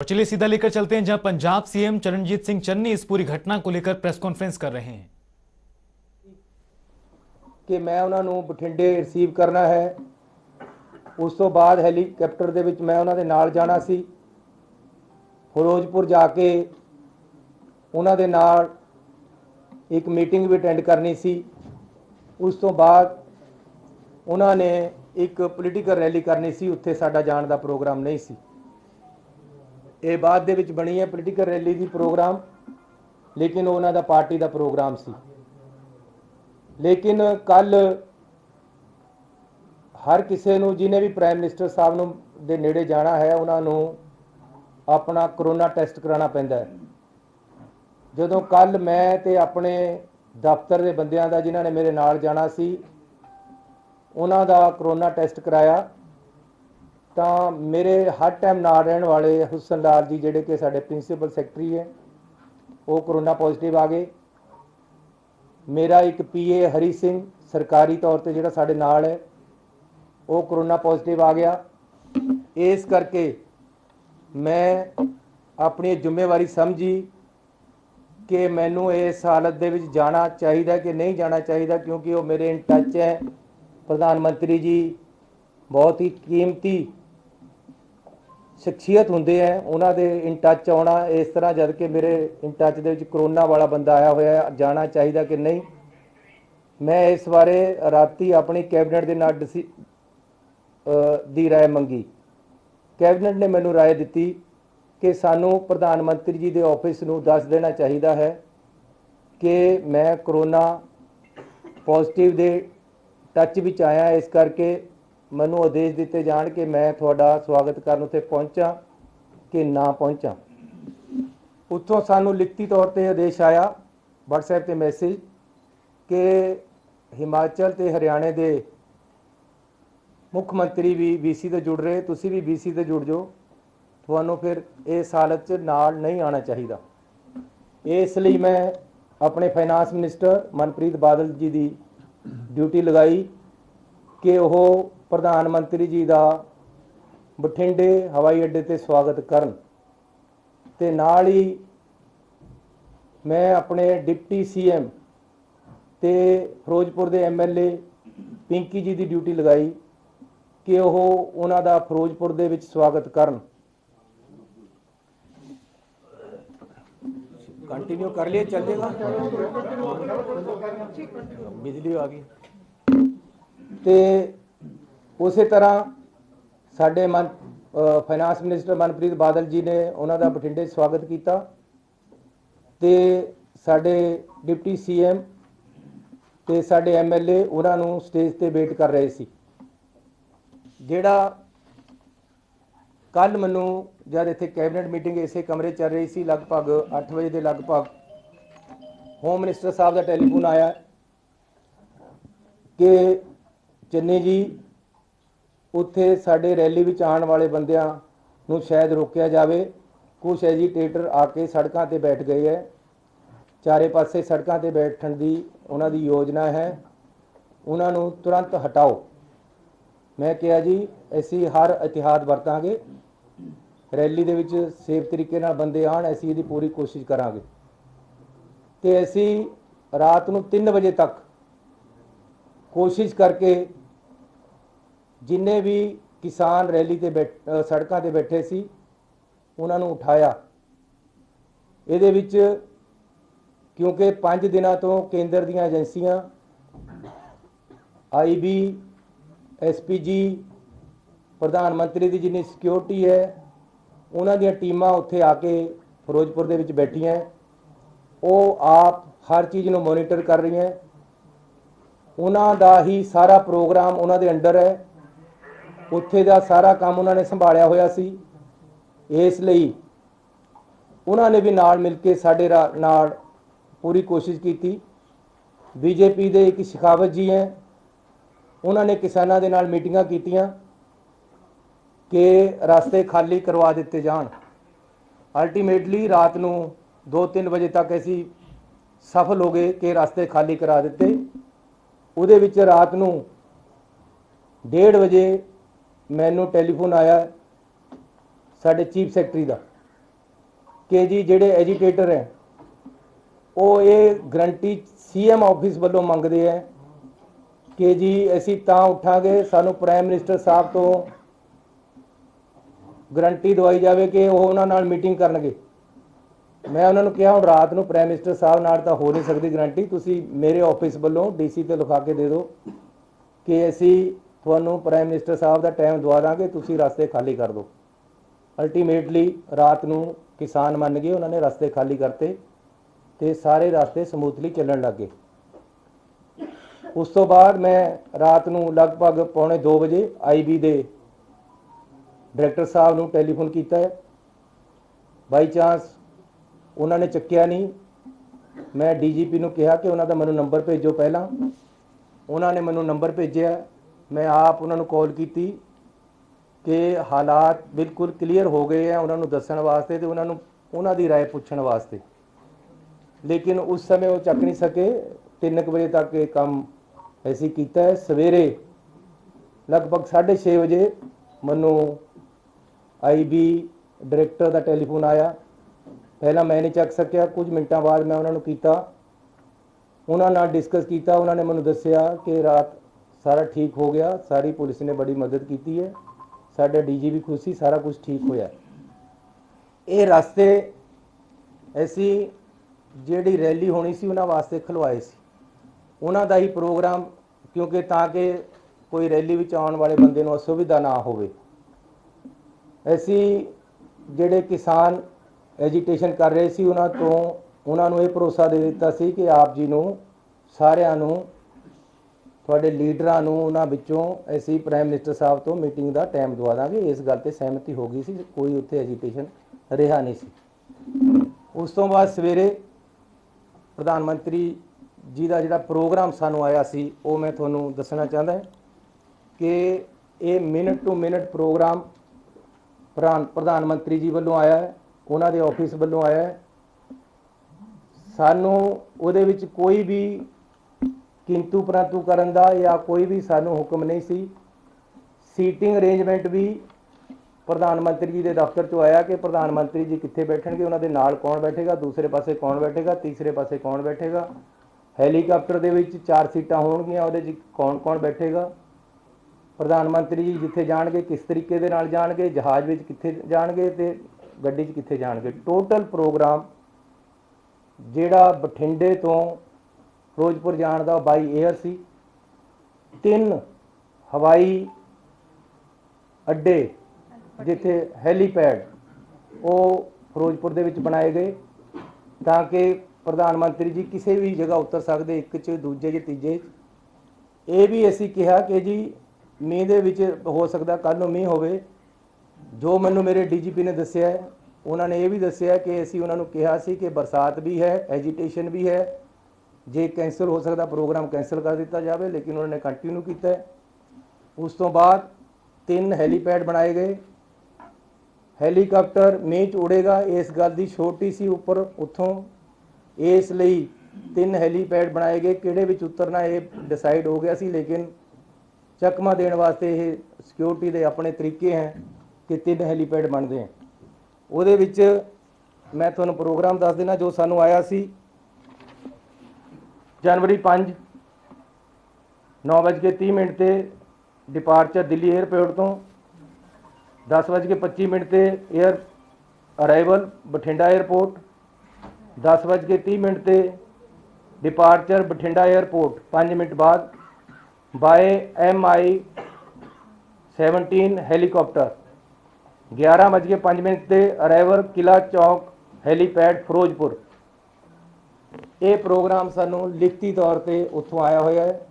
और चलिए सीधा लेकर चलते हैं जहां पंजाब सीएम चरणजीत सिंह चन्नी इस पूरी घटना को लेकर प्रेस कॉन्फ्रेंस कर रहे हैं कि मैं उन्होंने बठिंडे रिसीव करना है। उस तो बाद हैलीकैप्टर दे विच मैं उन्होंने नाल जाना सी, फिरोजपुर जाके उन्होंने नाल एक मीटिंग भी अटेंड करनी सी। उस तो बाद उन्होंने एक पोलीटिकल रैली करनी सी, उत्थे साडा जाण दा प्रोग्राम नहीं सी। ये बाद दे विच बनी है पोलीटिकल रैली दी प्रोग्राम, लेकिन उन्हों दा पार्टी दा प्रोग्राम सी। लेकिन कल हर किसी नूं जिन्हें भी प्राइम मिनिस्टर साहब नूं दे नेड़े जाना है उन्होंने अपना करोना टेस्ट कराना पैंदा है। जदों कल मैं ते अपने दफ्तर के बंदियां दा जिन्हां ने मेरे नाल जाना सी उन्हां दा करोना टेस्ट कराया तो मेरे हर टाइम नाल रहने वाले हुसन लाल जी जिहड़े कि साडे प्रिंसीपल सैकटरी है वो करोना पॉजिटिव आ गए। मेरा एक पीए हरी सिंह सरकारी तौर पर जिहड़ा साडे नाल है वो करोना पॉजिटिव आ गया। इस करके मैं अपनी जिम्मेवारी समझी कि मैनू इस हालत दे विच जाना चाहिए कि नहीं जाना चाहिए, क्योंकि वो मेरे इन टच है। प्रधानमंत्री जी बहुत ही कीमती शख्सियत होंदे हैं, उन्होंने इन टच आना इस तरह जद कि मेरे in touch they which corona वाला बंदा आया होया, जाना चाहिए कि नहीं। मैं इस बारे राती अपनी कैबिनेट के नाल दी राय मंगी। कैबिनेट ने मैनू राय दी कि सानू प्रधानमंत्री जी के ऑफिस नू दस देना चाहिए है कि मैं करोना पॉजिटिव दे टच विच आया, इस करके मैनू आदेश दिते जान कि मैं थोड़ा स्वागत करन उत्थे पहुँचा कि ना पहुँचा। उत्थों सानू लिखती तौर पर आदेश आया WhatsApp ते मैसेज कि हिमाचल ते हरियाणे के मुख मंत्री भी BC ते जुड़ रहे, तुसी भी BC ते जुड़ जाओ, तुहानू फिर इस हालत च नाल नहीं आना चाहिए। इसलिए मैं अपने फाइनांस मिनिस्टर मनप्रीत बादल जी की ड्यूटी लगाई कि वह प्रधानमंत्री जी का बठिंडे हवाई अड्डे ते स्वागत करन ते नाल ही मैं अपने डिप्टी CM ते फिरोजपुर के MLA पिंकी जी की ड्यूटी लगाई कि वह उन्हां दा फिरोजपुर दे विच स्वागत करन। कंटिन्यू कर लिए चल जाएगा, बिजली आ गई। तो उस तरह साडे फाइनांस मिनिस्टर मनप्रीत बादल जी ने उन्हां दा बठिंडे स्वागत किया ते साडे डिप्टी CM ते साडे MLA उन्होंने स्टेज ते वेट कर रहे सी। जिहड़ा कल मैनू जब इत्थे कैबिनेट मीटिंग इसे कमरे चल रही सी, लगभग 8 बजे के लगभग होम मिनिस्टर साहब का टैलीफोन आया कि चन्नी जी उत्थे साडे रैली विच आने वाले बंदियां नूं शायद रोकिया जाए, कुछ एजीटेटर आके सड़कों ते बैठ गए है, चारे पासे सड़कों ते बैठण दी उन्हां दी योजना है, उन्हां नूं तुरंत हटाओ। मैं कहा जी असी हर एहतियात वरतांगे, रैली दे विच सेफ तरीके नाल बंदे आण, असी इहदी पूरी कोशिश करांगे। ते असी रात नूं 3 बजे तक कोशिश करके जिन्ने भी किसान रैली ते सड़कों ते बैठे सी उन्हां नूं उठाया। इहदे विच क्योंकि 5 दिनों तो केंद्र दीयां एजेंसियां IB SPG प्रधानमंत्री की जिन्नी सिक्योरिटी है उन्हां दीयां टीमां उत्थे आके फिरोजपुर दे विच बैठियां, वो आप हर चीज़ नूं मोनीटर कर रही हैं। उन्हां दा ही सारा प्रोग्राम उन्हां दे अंडर है, उत्थे दा सारा काम उन्होंने संभालिया होया सी। इसलिए उन्होंने भी नाल मिल के साडे नाल पूरी कोशिश की। BJP दे एक शेखावत जी हैं, उन्होंने किसानों के नाल मीटिंगां कीतियां कि रास्ते खाली करवा दिते जान। अल्टीमेटली रात नूं 2-3 बजे तक असी सफल हो गए कि रास्ते खाली करा दिते। उहदे विच रात नूं 1:30 बजे मैनू टैलीफोन आया साडे चीफ सैकटरी का कि जी ਜਿਹੜੇ ਐਜੀਟੇਟਰ ਹੈ ਉਹ ਇਹ ਗਰੰਟੀ ਸੀਐਮ ਆਫਿਸ ਵੱਲੋਂ ਮੰਗਦੇ ਹੈ ਕਿ ਜੀ ਅਸੀਂ ਤਾਂ ਉੱਠਾਂਗੇ ਸਾਨੂੰ ਪ੍ਰਾਈਮ ਮਿਨਿਸਟਰ ਸਾਹਿਬ ਤੋਂ ਗਰੰਟੀ ਦਵਾਈ ਜਾਵੇ ਕਿ ਉਹ ਉਹਨਾਂ ਨਾਲ ਮੀਟਿੰਗ ਕਰਨਗੇ। मैं उन्होंने कहा हूँ रात को प्राइम मिनिस्टर साहब नाल तो हो नहीं सकती गारंटी, तुसी मेरे ऑफिस वालों DC ते लिखा के दे दो कि असी तुहानू प्राइम मिनिस्टर साहब का टाइम दवा देंगे, तुसी रास्ते खाली कर दो। अल्टीमेटली रात को किसान मन गए, उन्होंने रास्ते खाली करते तो सारे रास्ते समूथली चलन लग गए। उस तो बाद मैं रात को लगभग 1:45 बजे IB दे डायरैक्टर साहब को टैलीफोन किया है। बाई चांस उन्होंने चक्या नहीं। मैं DGP ਨੂੰ ਕਿਹਾ कि उन्होंने मैनू नंबर भेजो। पहला उन्होंने मैनू नंबर भेजा, मैं आप उन्होंने कॉल की कि हालात बिल्कुल क्लीयर हो गए हैं उन्होंने दसन वास्ते तो उन्होंने दी राय पूछण वास्ते, लेकिन उस समय वो चक नहीं सके। 3 बजे तक ये काम ऐसी किया है। सवेरे लगभग 6:30 बजे मैनू IB डायरैक्टर का टैलीफोन आया। पहला मैं नहीं चक सकिया, कुछ मिनटों बाद मैं उन्होंने किया, उन्होंने डिस्कस किया। उन्होंने मैंने दसिया कि रात सारा ठीक हो गया, सारी पुलिस ने बड़ी मदद की है, साडा DG भी खुश सी, सारा कुछ ठीक होया। ये रास्ते ऐसी जिहड़ी रैली होनी सी उन्होंने वास्ते खलवाए सी, उन्हों का ही प्रोग्राम, क्योंकि ताकि कोई रैली विच आउण वाले बंदे नूं असुविधा ना होवे। ऐसी जिहड़े किसान एजीटेशन कर रहे सी उन्होंने ये भरोसा दे दिता सी कि आप जी नूं सारिआं नूं तुहाडे लीडरां नूं उन्हां विचों असीं प्राइम मिनिस्टर साहब तो मीटिंग का टाइम दवा दांगे। इस गल ते सहमति हो गई सी, कोई उत्थे एजीटेशन रहा नहीं सी। उस तो बाद सवेरे प्रधानमंत्री जी का जिहड़ा प्रोग्राम सानूं आया सी वो मैं तुहानूं दसना चाहता है कि ये मिनट टू मिनट प्रोग्राम प्रधानमंत्री जी वालों आया है, उन्हों के ऑफिस वालों आया है। सानू उहदे विच कोई भी किंतु परंतु करन दा या कोई भी सानू हुक्म नहीं सी। सीटिंग अरेंजमेंट भी प्रधानमंत्री जी के दफ्तर चो आया कि प्रधानमंत्री जी कित्थे बैठणगे, उन्होंने नाल कौन बैठेगा, दूसरे पासे कौन बैठेगा, तीसरे पासे कौन बैठेगा, हैलीकॉप्टर दे विच 4 सीटां होणगियां, उहदे च कौन कौन बैठेगा, प्रधानमंत्री जी जिथे जाणगे किस तरीके दे नाल जाणगे, जहाज़ विच कित्थे जाणगे ते गड्डी च कित्थे जाणगे। टोटल प्रोग्राम जिहड़ा बठिंडे तो फिरोजपुर जाण दा बाई एयर सी। 3 हवाई अड्डे जिथे हैलीपैड वो फिरोजपुर दे विच बनाए गए ताकि प्रधानमंत्री जी किसी भी जगह उतर सकते, एक च दूजे च तीजे च। ये भी असीं कहा कि जी मींह दे विच हो सकता कल नूं मींह होवे। जो मैनू मेरे DGP ने दसिया है, उन्होंने ये भी दसिया कि असीं उन्होंने कहा सी कि बरसात भी है, एजीटेशन भी है, जे कैंसल हो सकता प्रोग्राम कैंसल कर दिता जाए, लेकिन उन्होंने कंटिन्यू किया है। उस तो बाद 3 हैलीपैड बनाए गए। हैलीकॉप्टर मींह च उड़ेगा इस गल की छोटी सी उपर उत्थों, इसलिए 3 हैलीपैड बनाए गए। किहड़े विच उतरना ये डिसाइड हो गया सी, लेकिन चकमा देने वास्ते ये सिक्योरिटी के अपने तरीके हैं कि 3 हैलीपैड बनते हैं। उहदे विच मैं तुहानूं प्रोग्राम दस देना जो सानूं आया सी। जनवरी 5 9:30 ते डिपार्चर दिल्ली एयरपोर्ट तो 10:25 ते एयर अराइवल बठिंडा एयरपोर्ट, 10:30 ते डिपार्चर बठिंडा एयरपोर्ट 5 मिनट बाद बाय MI-17 हैलीकॉप्टर, 11:05 ते अराइवल किला चौक हैलीपैड फिरोजपुर। ये प्रोग्राम सानू लिखती तौर पर उत्थों आया हुआ है।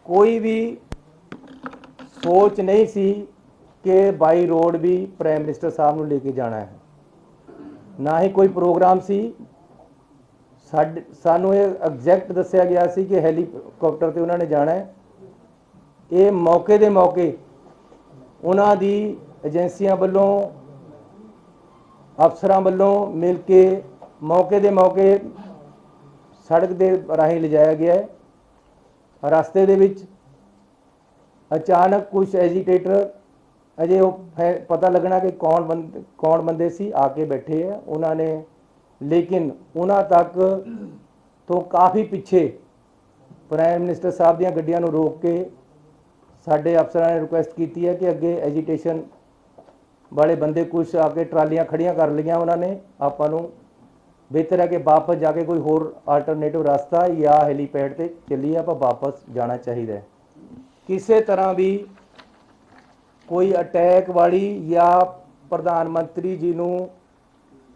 कोई भी सोच नहीं सी कि बाई रोड भी प्राइम मिनिस्टर साहब नूं लेके जाना है, ना ही कोई प्रोग्राम सी। सानू ये एग्जैक्ट दसिया गया सी कि हैलीकॉप्टर ते उन्होंने जाना है। ये मौके दे मौके उन्हां दी एजेंसियां वालों अफसरां वालों मिल के मौके दे मौके सड़क दे राही ले जाया गया है। रास्ते दे विच अचानक कुछ एजीटेटर ਅਜੇ ਉਹ ਪਤਾ ਲੱਗਣਾ ਕਿ ਕੌਣ ਬੰਦੇ ਸੀ ਆ ਕੇ ਬੈਠੇ ਆ ਉਹਨਾਂ ਨੇ, ਲੇਕਿਨ ਉਹਨਾਂ ਤੱਕ ਤੋਂ ਕਾਫੀ ਪਿੱਛੇ ਪ੍ਰਾਈਮ ਮਿਨਿਸਟਰ ਸਾਹਿਬ ਦੀਆਂ ਗੱਡੀਆਂ ਨੂੰ ਰੋਕ ਕੇ ਸਾਡੇ ਅਫਸਰਾਂ ਨੇ ਰਿਕੁਐਸਟ ਕੀਤੀ ਹੈ ਕਿ ਅੱਗੇ ਐਜੀਟੇਸ਼ਨ ਵਾਲੇ ਬੰਦੇ ਕੁਛ ਆ ਕੇ ਟਰਾਲੀਆਂ ਖੜੀਆਂ ਕਰ ਲਈਆਂ ਉਹਨਾਂ ਨੇ। ਆਪਾਂ ਨੂੰ ਬਿਹਤਰ ਹੈ ਕਿ ਵਾਪਸ ਜਾ ਕੇ ਕੋਈ ਹੋਰ ਆਲਟਰਨੇਟਿਵ ਰਸਤਾ ਜਾਂ ਹੈਲੀਪੈਡ ਤੇ ਚੱਲੀਏ, ਆਪਾਂ ਵਾਪਸ ਜਾਣਾ ਚਾਹੀਦਾ ਹੈ। ਕਿਸੇ ਤਰ੍ਹਾਂ ਵੀ ਕੋਈ ਅਟੈਕ ਵਾਲੀ ਜਾਂ ਪ੍ਰਧਾਨ ਮੰਤਰੀ ਜੀ ਨੂੰ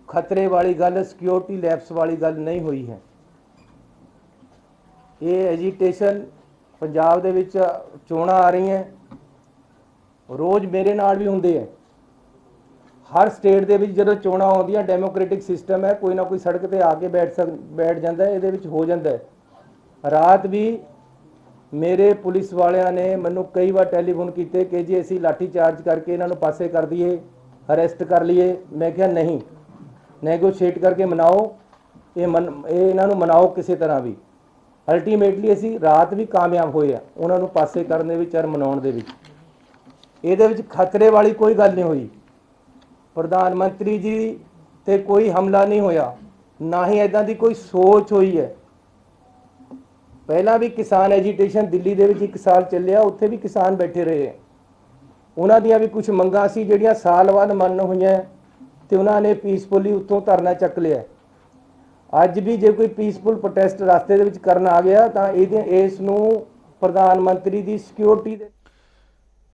ਖਤਰੇ ਵਾਲੀ ਗੱਲ, ਸਿਕਿਉਰਿਟੀ ਲੈਪਸ ਵਾਲੀ ਗੱਲ ਨਹੀਂ ਹੋਈ ਹੈ। ਇਹ ਐਜੀਟੇਸ਼ਨ ਪੰਜਾਬ ਦੇ ਵਿੱਚ ਚੋਣਾਂ ਆ ਰਹੀਆਂ, ਰੋਜ਼ ਮੇਰੇ ਨਾਲ ਵੀ ਹੁੰਦੇ ਹੈ। ਹਰ ਸਟੇਟ ਦੇ ਵਿੱਚ ਜਦੋਂ ਚੋਣਾਂ ਆਉਂਦੀਆਂ ਡੈਮੋਕ੍ਰੈਟਿਕ ਸਿਸਟਮ ਹੈ, ਕੋਈ ਨਾ ਕੋਈ ਸੜਕ ਤੇ ਆ ਕੇ ਬੈਠ ਜਾਂਦਾ ਹੈ, ਇਹਦੇ ਵਿੱਚ ਹੋ ਜਾਂਦਾ ਹੈ। ਰਾਤ ਵੀ ਮੇਰੇ ਪੁਲਿਸ ਵਾਲਿਆਂ ਨੇ ਮੈਨੂੰ ਕਈ ਵਾਰ ਟੈਲੀਫੋਨ ਕੀਤੇ ਕਿ ਜੀ ਅਸੀਂ ਲਾਠੀ ਚਾਰਜ ਕਰਕੇ ਇਹਨਾਂ ਨੂੰ ਪਾਸੇ ਕਰ ਦਈਏ, ਅਰੈਸਟ ਕਰ ਲਈਏ। ਮੈਂ ਕਿਹਾ ਨਹੀਂ, ਨੈਗੋਸ਼ੀਏਟ ਕਰਕੇ ਮਨਾਓ, ਇਹ ਇਹਨਾਂ ਨੂੰ ਮਨਾਓ ਕਿਸੇ ਤਰ੍ਹਾਂ ਵੀ। ਅਲਟੀਮੇਟਲੀ ਅਸੀਂ ਰਾਤ ਵੀ ਕਾਮਯਾਬ ਹੋਏ ਆ ਉਹਨਾਂ ਨੂੰ ਪਾਸੇ ਕਰਨ ਦੇ ਵਿੱਚ ਔਰ ਮਨਾਉਣ ਦੇ ਵਿੱਚ। ਇਹਦੇ ਵਿੱਚ ਖਤਰੇ ਵਾਲੀ ਕੋਈ ਗੱਲ ਨਹੀਂ ਹੋਈ। ਪ੍ਰਧਾਨ ਮੰਤਰੀ ਜੀ ਤੇ ਕੋਈ ਹਮਲਾ ਨਹੀਂ ਹੋਇਆ, ਨਾ ਹੀ ਇੱਦਾਂ ਦੀ ਕੋਈ ਸੋਚ ਹੋਈ ਹੈ। ਪਹਿਲਾਂ ਵੀ ਕਿਸਾਨ ਐਜੀਟੇਸ਼ਨ ਦਿੱਲੀ ਦੇ ਵਿੱਚ 1 ਸਾਲ ਚੱਲਿਆ, ਉੱਥੇ ਵੀ ਕਿਸਾਨ ਬੈਠੇ ਰਹੇ। ਉਹਨਾਂ ਦੀਆਂ ਵੀ ਕੁਝ ਮੰਗਾਂ ਸੀ ਜਿਹੜੀਆਂ ਸਾਲ ਬਾਅਦ ਮੰਨ ਹੋਈਆਂ ਤੇ ਉਹਨਾਂ ਨੇ ਪੀਸਫੁਲੀ ਉੱਥੋਂ ਧਰਨਾ ਚੱਕ ਲਿਆ। ਅੱਜ ਵੀ ਜੇ ਕੋਈ ਪੀਸਫੁਲ ਪ੍ਰੋਟੈਸਟ ਰਸਤੇ ਦੇ ਵਿੱਚ ਕਰਨ ਆ ਗਿਆ ਤਾਂ ਇਸ ਨੂੰ ਪ੍ਰਧਾਨ ਮੰਤਰੀ ਦੀ ਸਿਕਿਉਰਿਟੀ ਦੇ